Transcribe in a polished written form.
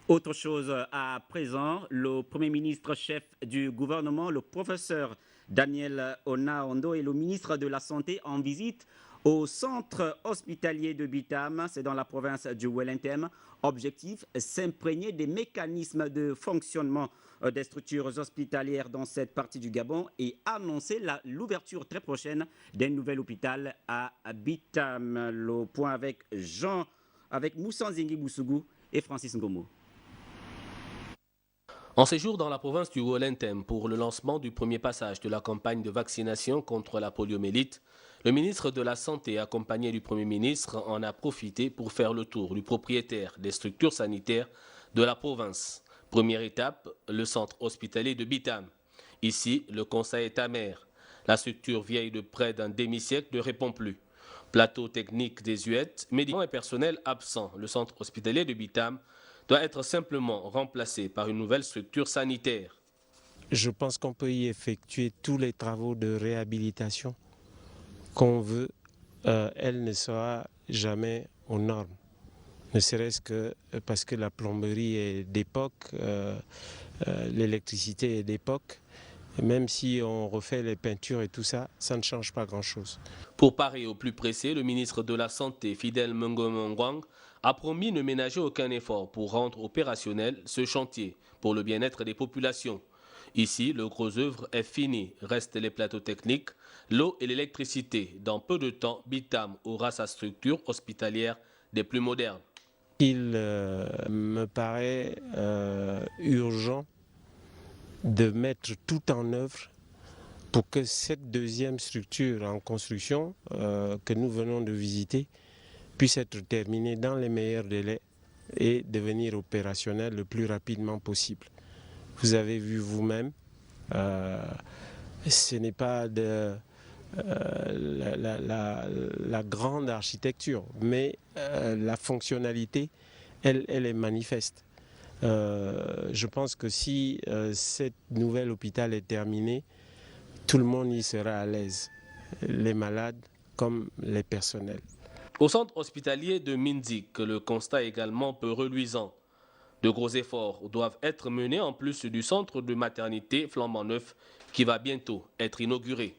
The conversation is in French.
Autre chose à présent, le Premier ministre chef du gouvernement, le professeur Daniel Onaondo et le ministre de la Santé en visite au centre hospitalier de Bitam, c'est dans la province du Wellington. Objectif, s'imprégner des mécanismes de fonctionnement des structures hospitalières dans cette partie du Gabon et annoncer l'ouverture très prochaine d'un nouvel hôpital à Bitam. Le point avec Moussa Nzingi Boussougou et Francis Ngomo. En séjour dans la province du Wellington pour le lancement du premier passage de la campagne de vaccination contre la poliomyélite, le ministre de la Santé, accompagné du Premier ministre, en a profité pour faire le tour du propriétaire des structures sanitaires de la province. Première étape, le centre hospitalier de Bitam. Ici, le constat est amer. La structure vieille de près d'un demi-siècle ne répond plus. Plateau technique désuet, médicaments et personnel absents. Le centre hospitalier de Bitam doit être simplement remplacé par une nouvelle structure sanitaire. Je pense qu'on peut y effectuer tous les travaux de réhabilitation qu'on veut. Elle ne sera jamais aux normes. Ne serait-ce que parce que la plomberie est d'époque, l'électricité est d'époque. Même si on refait les peintures et tout ça, ça ne change pas grand-chose. Pour parer au plus pressé, le ministre de la Santé, Fidel Mngomongwang, a promis ne ménager aucun effort pour rendre opérationnel ce chantier pour le bien-être des populations. Ici, le gros œuvre est fini. Restent les plateaux techniques, l'eau et l'électricité. Dans peu de temps, Bitam aura sa structure hospitalière des plus modernes. Il me paraît urgent de mettre tout en œuvre pour que cette deuxième structure en construction que nous venons de visiter puisse être terminée dans les meilleurs délais et devenir opérationnelle le plus rapidement possible. Vous avez vu vous-même, ce n'est pas la grande architecture, mais la fonctionnalité, elle est manifeste. Je pense que si cette nouvelle hôpital est terminé, tout le monde y sera à l'aise, les malades comme les personnels. Au centre hospitalier de Minzik, le constat est également peu reluisant. De gros efforts doivent être menés en plus du centre de maternité flambant neuf qui va bientôt être inauguré.